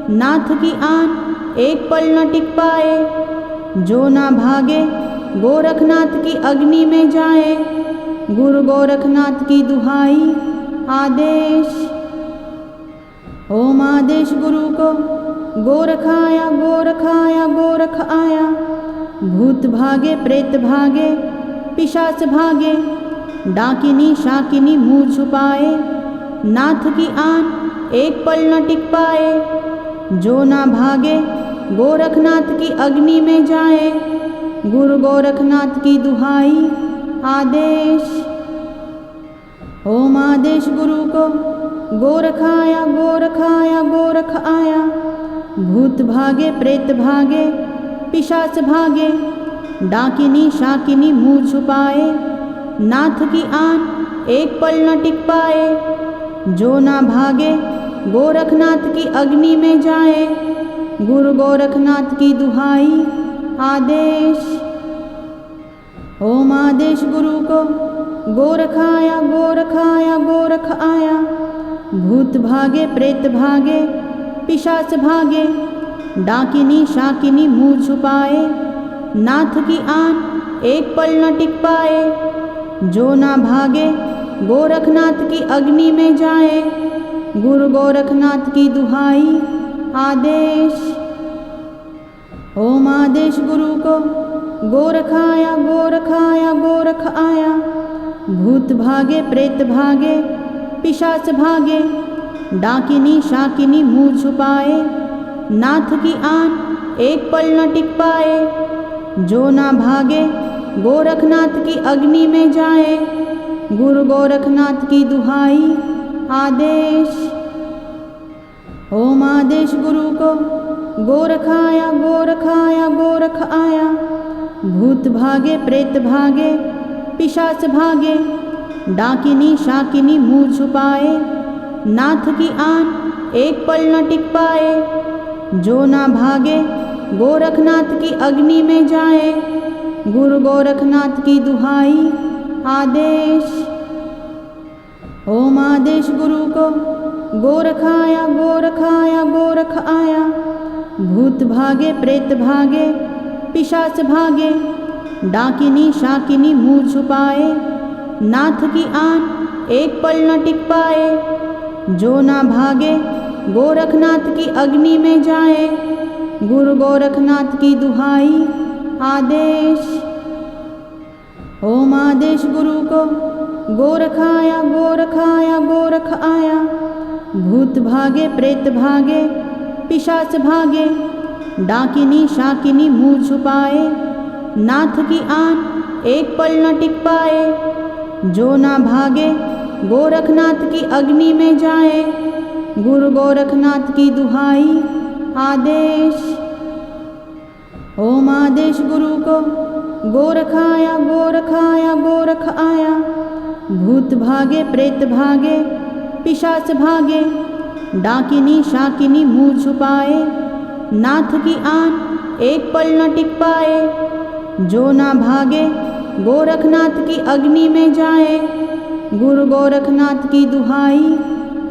नाथ की आन एक पल न टिक पाए। जो ना भागे गोरखनाथ की अग्नि में जाए, गुरु गोरखनाथ की दुहाई आदेश। ओम आदेश गुरु को, गोरख आया गोरख आया गोरख आया। भूत भागे प्रेत भागे पिशाच भागे, डाकिनी शाकिनी मुँह छुपाए, नाथ की आन एक पल न टिक पाए। जो ना भागे गोरखनाथ की अग्नि में जाए, गुरु गोरखनाथ की दुहाई आदेश। ओम आदेश गुरु को, गोरख आया गोरख आया गोरख आया। भूत भागे प्रेत भागे पिशाच भागे, डाकिनी शाकिनी मुँह छुपाए, नाथ की आन एक पल न टिक पाए। जो ना भागे गोरखनाथ की अग्नि में जाए, गुरु गोरखनाथ की दुहाई आदेश। ओम आदेश गुरु को, गोरख आया गोरख आया गोरख आया। भूत भागे प्रेत भागे पिशाच भागे, डाकिनी शाकिनी मुँह छुपाए, नाथ की आन एक पल न टिक पाए। जो ना भागे गोरखनाथ की अग्नि में जाए। गुरु गोरखनाथ की दुहाई आदेश। ओम आदेश गुरु को। गोरख आया गोरख आया गोरख आया। भूत भागे प्रेत भागे पिशाच भागे। डाकिनी शाकिनी मुँह छुपाए। नाथ की आन एक पल न टिक पाए। जो ना भागे गोरखनाथ की अग्नि में जाए। गुरु गोरखनाथ की दुहाई आदेश। ओम आदेश गुरु को। गोरख आया गोरख आया गोरख आया। भूत भागे प्रेत भागे पिशाच भागे। डाकिनी शाकिनी मुँह छुपाए। नाथ की आन एक पल न टिक पाए। जो ना भागे गोरखनाथ की अग्नि में जाए। गुरु गोरखनाथ की दुहाई आदेश। ओम आदेश गुरु को। गोरख आया गोरख आया गोरख आया। भूत भागे प्रेत भागे पिशाच भागे। डाकिनी शाकिनी मुँह छुपाए। नाथ की आन एक पल न टिक पाए। जो ना भागे गोरखनाथ की अग्नि में जाए। गुरु गोरखनाथ की दुहाई आदेश। ओम आदेश गुरु को। गोरख आया गोरख आया गोरख आया। भूत भागे प्रेत भागे पिशाच भागे। डाकिनी शाकिनी मुँह छुपाए। नाथ की आन एक पल न टिक पाए। जो ना भागे गोरखनाथ की अग्नि में जाए। गुरु गोरखनाथ की दुहाई आदेश। ओम आदेश गुरु को। गोरख आया गोरख आया गोरख आया। भूत भागे प्रेत भागे पिशाच भागे। डाकिनी शाकिनी मुँह छुपाए। नाथ की आन एक पल न टिक पाए। जो ना भागे गोरखनाथ की अग्नि में जाए। गुरु गोरखनाथ की दुहाई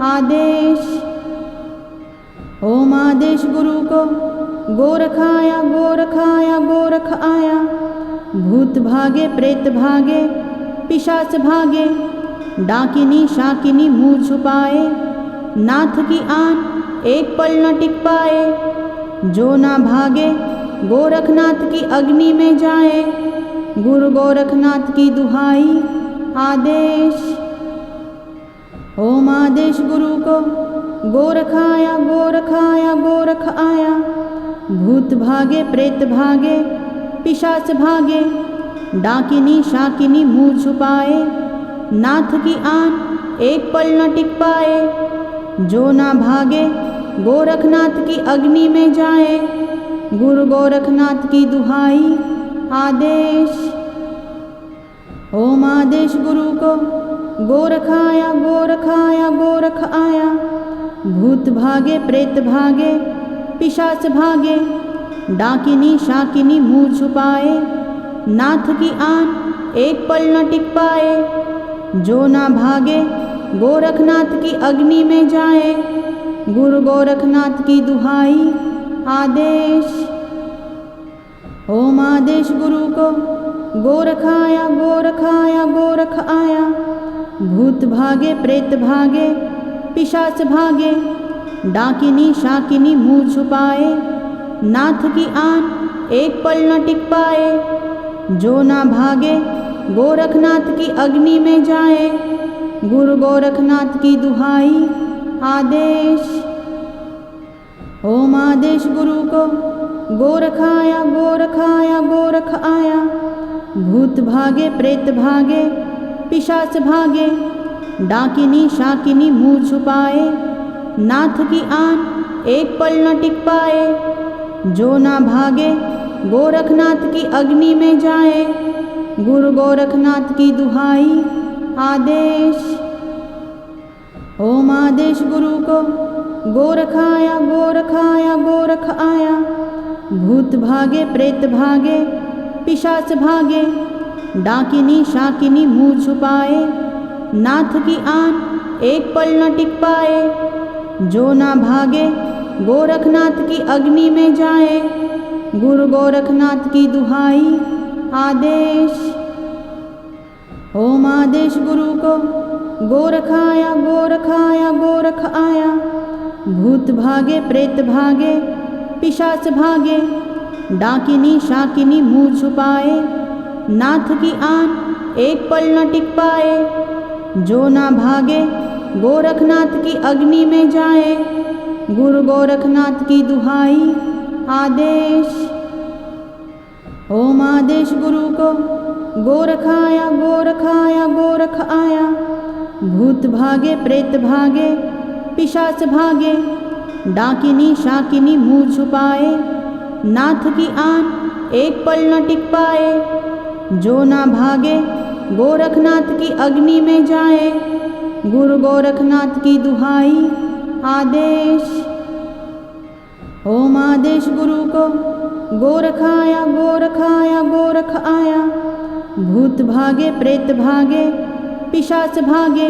आदेश। ओम आदेश गुरु को। गोरख आया गोरख आया गोरख आया। भूत भागे प्रेत भागे पिशाच भागे। डाकिनी शाकिनी मुँह छुपाए। नाथ की आन एक पल न टिक पाए। जो ना भागे गोरखनाथ की अग्नि में जाए। गुरु गोरखनाथ की दुहाई आदेश। ओम आदेश गुरु को। गोरख आया गोरख आया गोरख आया। भूत भागे प्रेत भागे पिशाच भागे। डाकिनी शाकिनी मुँह छुपाए। नाथ की आन एक पल न टिक पाए। जो ना भागे गोरखनाथ की अग्नि में जाए। गुरु गोरखनाथ की दुहाई आदेश। ओम आदेश गुरु को। गोरख आया गोरख आया गोरख आया। भूत भागे प्रेत भागे पिशाच भागे। डाकिनी शाकिनी मुँह छुपाए। नाथ की आन एक पल न टिक पाए। जो ना भागे गोरखनाथ की अग्नि में जाए। गुरु गोरखनाथ की दुहाई आदेश। ओम आदेश गुरु को। गोरख आया गोरख आया गोरख आया। भूत भागे प्रेत भागे पिशाच भागे। डाकिनी शाकिनी मुँह छुपाए। नाथ की आन एक पल न टिक पाए। जो ना भागे गोरखनाथ की अग्नि में जाए। गुरु गोरखनाथ की दुहाई आदेश। ओम आदेश गुरु को। गोरख आया गोरख आया गोरख आया। भूत भागे प्रेत भागे पिशाच भागे। डाकिनी शाकिनी मुँह छुपाए। नाथ की आन एक पल न टिक पाए। जो ना भागे गोरखनाथ की अग्नि में जाए। गुरु गोरखनाथ की दुहाई आदेश। ओम आदेश गुरु को। गोरख आया गोरख आया गोरख आया। भूत भागे प्रेत भागे पिशाच भागे। डाकिनी शाकिनी मुँह छुपाए। नाथ की आन एक पल न टिक पाए। जो ना भागे गोरखनाथ की अग्नि में जाए। गुरु गोरखनाथ की दुहाई आदेश। ओम आदेश गुरु को गोरख आया गोरख आया गोरख आया। भूत भागे प्रेत भागे पिशाच भागे, डाकिनी शाकिनी मुँह छुपाए, नाथ की आन एक पल न टिक पाए। जो ना भागे गोरखनाथ की अग्नि में जाए, गुरु गोरखनाथ की दुहाई आदेश। ओम आदेश गुरु को गोरख आया गोरख आया गोरख आया। भूत भागे प्रेत भागे पिशाच भागे, डाकिनी शाकिनी मुँह छुपाए, नाथ की आन एक पल न टिक पाए। जो ना भागे गोरखनाथ की अग्नि में जाए, गुरु गोरखनाथ की दुहाई आदेश। ओम आदेश गुरु को गोरख आया गोरख आया गोरख आया। भूत भागे प्रेत भागे पिशाच भागे,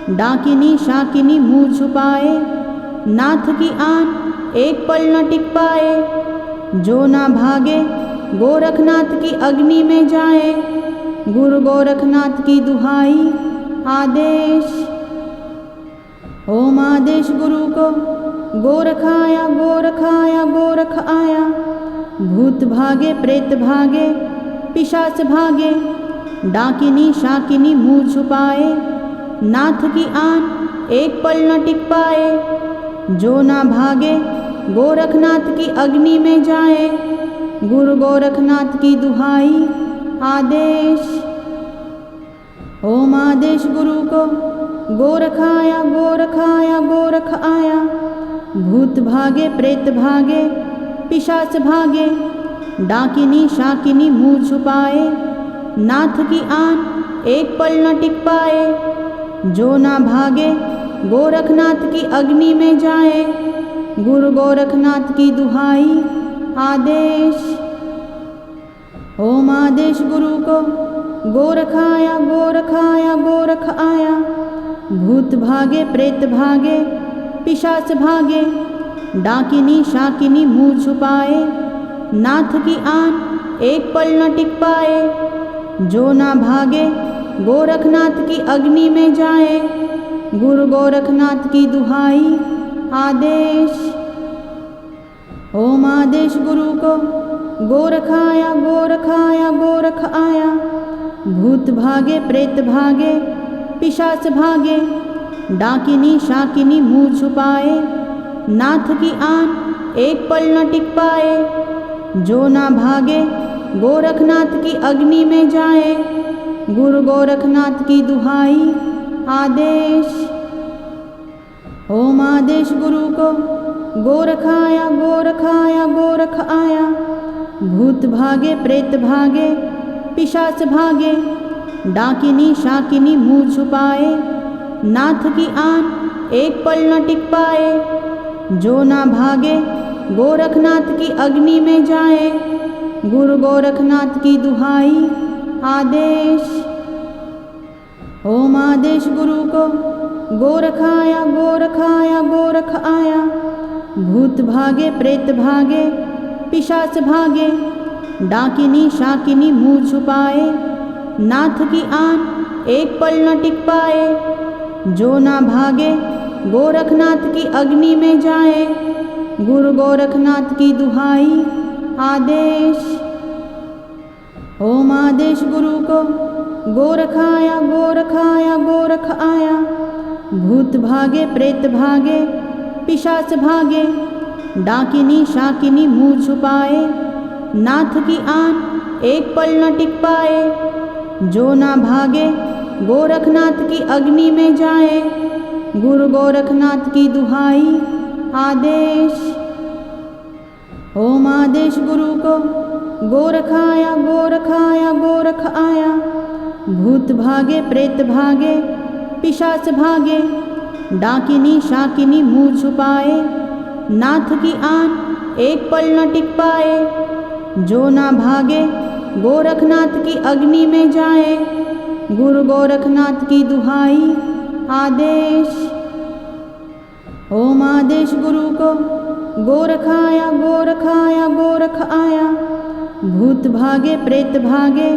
डाकिनी शाकिनी मुँह छुपाए, नाथ की आन एक पल न टिक पाए। जो ना भागे गोरखनाथ की अग्नि में जाए, गुरु गोरखनाथ की दुहाई आदेश। ओम आदेश गुरु को गोरख आया गोरख आया गोरख आया। भूत भागे प्रेत भागे पिशाच भागे, डाकिनी शाकिनी मुँह छुपाए, नाथ की आन एक पल न टिक पाए। जो ना भागे गोरखनाथ की अग्नि में जाए, गुरु गोरखनाथ की दुहाई आदेश। ओम आदेश गुरु को गोरख आया गोरख आया गोरख आया। भूत भागे प्रेत भागे पिशाच भागे, डाकिनी शाकिनी मुँह छुपाए, नाथ की आन एक पल न टिक पाए। जो ना भागे गोरखनाथ की अग्नि में जाए, गुरु गोरखनाथ की दुहाई आदेश। ओम आदेश गुरु को गोरख आया गोरख आया गोरख आया। भूत भागे प्रेत भागे पिशाच भागे, डाकिनी शाकिनी मुँह छुपाए, नाथ की आन एक पल न टिक पाए। जो ना भागे गोरखनाथ की अग्नि में जाए, गुरु गोरखनाथ की दुहाई आदेश। ओम आदेश गुरु को गोरख आया गोरख आया गोरख आया। भूत भागे प्रेत भागे पिशाच भागे, डाकिनी शाकिनी मुँह छुपाए, नाथ की आन एक पल न टिक पाए। जो ना भागे गोरखनाथ की अग्नि में जाए, गुरु गोरखनाथ की दुहाई आदेश। ओम आदेश गुरु को गोरख आया गोरख आया गोरख आया। भूत भागे प्रेत भागे पिशाच भागे, डाकिनी शाकिनी मुँह छुपाए, नाथ की आन एक पल न टिक पाए। जो ना भागे गोरखनाथ की अग्नि में जाए, गुरु गोरखनाथ की दुहाई आदेश। ओम आदेश गुरु को गोरख आया गोरख आया गोरख आया। भूत भागे प्रेत भागे पिशाच भागे, डाकिनी शाकिनी मुँह छुपाए, नाथ की आन एक पल न टिक पाए। जो ना भागे गोरखनाथ की अग्नि में जाए, गुरु गोरखनाथ की दुहाई आदेश। ओम आदेश गुरु को गोरख आया गोरख आया गोरख आया। भूत भागे प्रेत भागे पिशाच भागे, डाकिनी शाकिनी मुँह छुपाए, नाथ की आन एक पल न टिक पाए। जो ना भागे गोरखनाथ की अग्नि में जाए, गुरु गोरखनाथ की दुहाई आदेश। ओम आदेश गुरु को गोरख आया गोरख आया गोरख आया। भूत भागे प्रेत भागे पिशाच भागे, डाकिनी शाकिनी मुँह छुपाए, नाथ की आन एक पल न टिक पाए। जो ना भागे गोरखनाथ की अग्नि में जाए, गुरु गोरखनाथ की दुहाई आदेश। ओम आदेश गुरु को गोरख आया गोरख आया गोरख आया। भूत भागे प्रेत भागे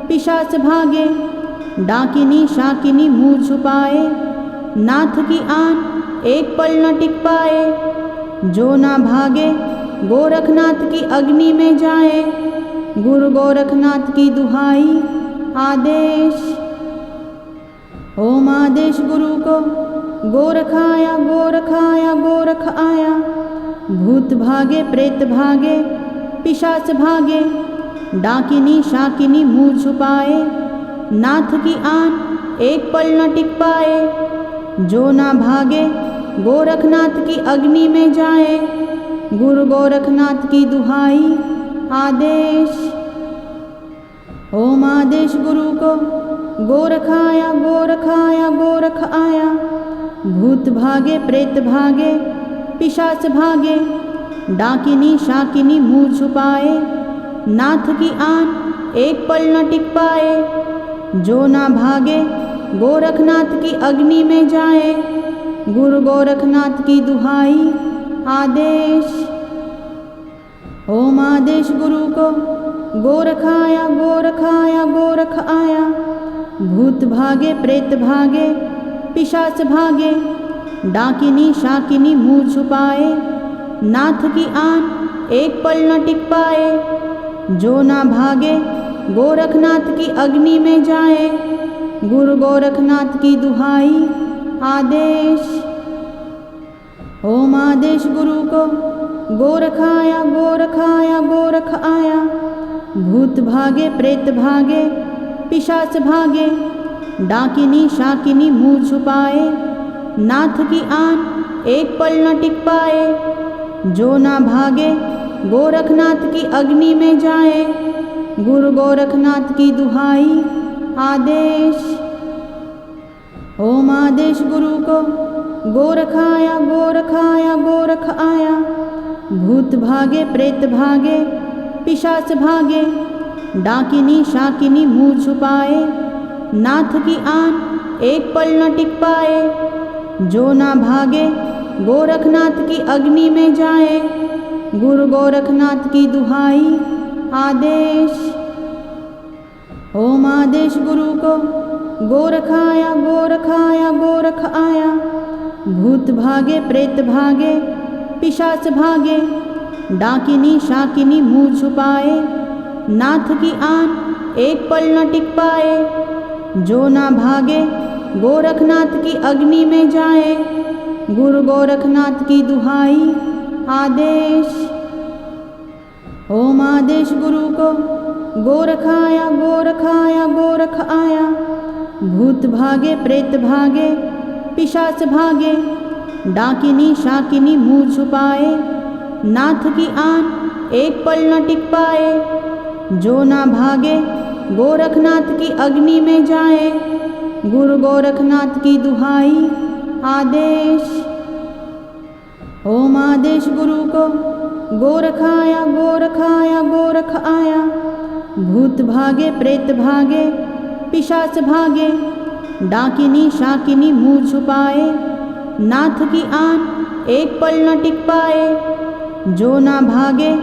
पिशाच भागे, डाकिनी शाकिनी मुँह छुपाए, नाथ की आन एक पल न टिक पाए। जो ना भागे गोरखनाथ की अग्नि में जाए, गुरु गोरखनाथ की दुहाई आदेश। ओम आदेश गुरु को, गोरख आया गोरख आया गोरख आया। भूत भागे प्रेत भागे पिशाच भागे, डाकिनी शाकिनी मुँह छुपाए, नाथ की आन एक पल न टिक पाए। जो ना भागे गोरखनाथ की अग्नि में जाए, गुरु गोरखनाथ की दुहाई आदेश। ओम आदेश गुरु को, गोरख आया गोरख आया गोरख आया। भूत भागे प्रेत भागे पिशाच भागे, डाकिनी शाकिनी मुँह छुपाए, नाथ की आन एक पल न टिक पाए। जो ना भागे गोरखनाथ की अग्नि में जाए, गुरु गोरखनाथ की दुहाई आदेश। ओम आदेश गुरु को, गोरख आया गोरख आया गोरख आया। भूत भागे प्रेत भागे पिशाच भागे, डाकिनी शाकिनी मुँह छुपाए, नाथ की आन एक पल न टिक पाए। जो ना भागे गोरखनाथ की अग्नि में जाए, गुरु गोरखनाथ की दुहाई आदेश। ओम आदेश गुरु को, गोरख आया गोरख आया गोरख आया। भूत भागे प्रेत भागे पिशाच भागे, डाकिनी शाकिनी मुँह छुपाए, नाथ की आन एक पल न टिक पाए। जो ना भागे गोरखनाथ की अग्नि में जाए, गुरु गोरखनाथ की दुहाई आदेश। ओम आदेश गुरु को, गोरख आया गोरख आया गोरख आया। भूत भागे प्रेत भागे पिशाच भागे, डाकिनी शाकिनी मुँह छुपाए, नाथ की आन एक पल न टिक पाए। जो ना भागे गोरखनाथ की अग्नि में जाए, गुरु गोरखनाथ की दुहाई आदेश। ओम आदेश गुरु को, गोरख आया गोरख आया गोरख आया। भूत भागे प्रेत भागे पिशाच भागे, डाकिनी शाकिनी मुँह छुपाए, नाथ की आन एक पल न टिक पाए। जो ना भागे गोरखनाथ की अग्नि में जाए, गुरु गोरखनाथ की दुहाई आदेश। ओम आदेश गुरु को, गोरख आया गोरख आया गोरख आया। भूत भागे प्रेत भागे पिशाच भागे, डाकिनी शाकिनी मुँह छुपाए, नाथ की आन एक पल न टिक पाए। जो ना भागे गोरखनाथ की अग्नि में जाए, गुरु गोरखनाथ की दुहाई आदेश। ओम आदेश गुरु को, गोरख आया गोरख आया गोरख आया। भूत भागे प्रेत भागे पिशाच भागे, डाकिनी शाकिनी मुँह छुपाए, नाथ की आन एक पल न टिक पाए। जो ना भागे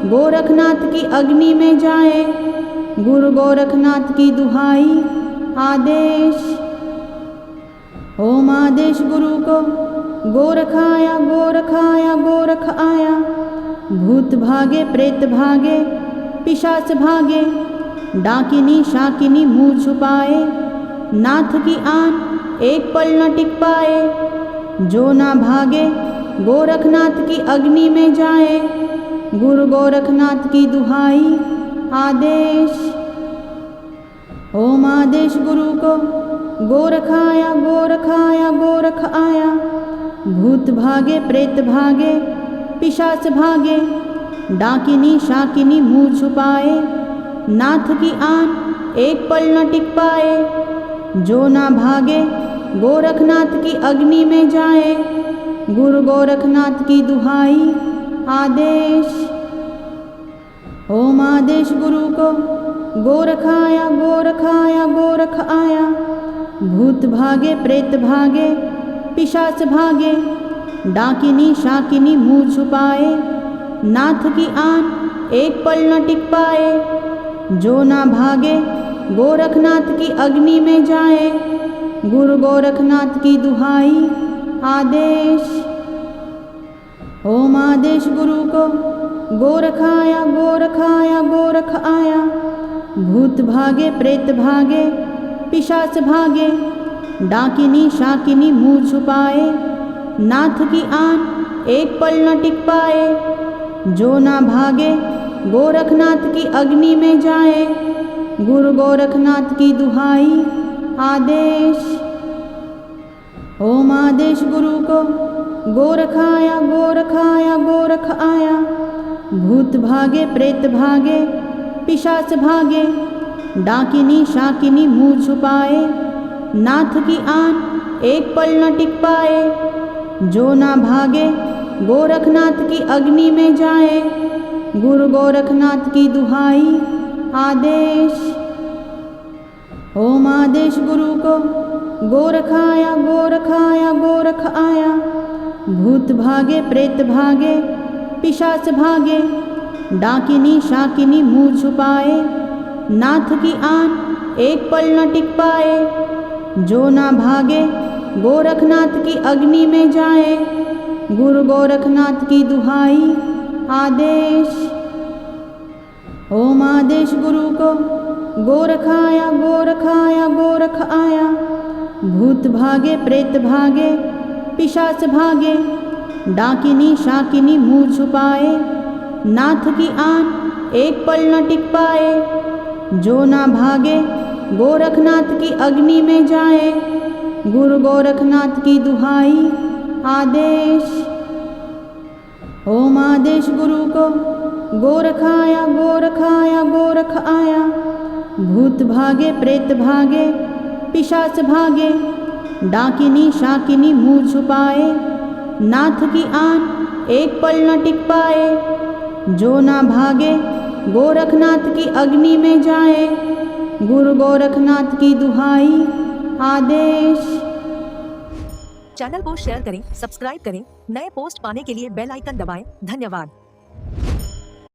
गोरखनाथ की अग्नि में जाए, गुरु गोरखनाथ की दुहाई आदेश। ओम आदेश गुरु को, गोरख आया गोरख आया गोरख आया। भूत भागे प्रेत भागे पिशाच भागे, डाकिनी शाकिनी मुँह छुपाए, नाथ की आन एक पल न टिक पाए। जो ना भागे गोरखनाथ की अग्नि में जाए, गुरु गोरखनाथ की दुहाई आदेश। ओम आदेश गुरु को, गोरख आया गोरख आया गोरख आया। भूत भागे प्रेत भागे पिशाच भागे, डाकिनी शाकिनी मुँह छुपाए, नाथ की आन एक पल न टिक पाए। जो ना भागे गोरखनाथ की अग्नि में जाए, गुरु गोरखनाथ की दुहाई आदेश। ओम आदेश गुरु को, गोरख आया गोरख आया गोरख आया। भूत भागे प्रेत भागे पिशाच भागे, डाकिनी शाकिनी मुँह छुपाए, नाथ की आन एक पल न टिक पाए। जो ना भागे गोरखनाथ की अग्नि में जाए। गुरु गोरखनाथ की दुहाई आदेश। ओम आदेश गुरु को। गोरख आया गोरख आया गोरख आया। भूत भागे प्रेत भागे पिशाच भागे। डाकिनी शाकिनी मुँह छुपाए। नाथ की आन एक पल न टिक पाए। जो ना भागे गोरखनाथ की अग्नि में जाए। गुरु गोरखनाथ की दुहाई आदेश। ओम आदेश गुरु को। गोरख आया गोरख आया गोरख आया। भूत भागे प्रेत भागे पिशाच भागे। डाकिनी शाकिनी मुँह छुपाए। नाथ की आन एक पल न टिक पाए। जो ना भागे गोरखनाथ की अग्नि में जाए। गुरु गोरखनाथ की दुहाई आदेश। ओम आदेश गुरु को। गोरख आया गोरख आया गोरख आया। भूत भागे प्रेत भागे पिशाच भागे। डाकिनी शाकिनी मुँह छुपाए। नाथ की आन एक पल न टिक पाए। जो ना भागे गोरखनाथ की अग्नि में जाए। गुरु गोरखनाथ की दुहाई आदेश। ओम आदेश गुरु को। गोरख आया गोरख आया गोरख आया। भूत भागे प्रेत भागे पिशाच भागे। डाकिनी शाकिनी मुँह छुपाए। नाथ की आन एक पल न टिक पाए। जो ना भागे गोरखनाथ की अग्नि में जाए। गुरु गोरखनाथ की दुहाई आदेश। ओम आदेश गुरु को। गोरख आया गोरख आया गोरख आया। भूत भागे प्रेत भागे पिशाच भागे। डाकिनी शाकिनी मुँह छुपाए। नाथ की आन एक पल न टिक पाए। जो ना भागे गोरखनाथ की अग्नि में जाए। गुरु गोरखनाथ की दुहाई आदेश। चैनल को शेयर करें, सब्सक्राइब करें, नए पोस्ट पाने के लिए बेल आइकन दबाएं। धन्यवाद।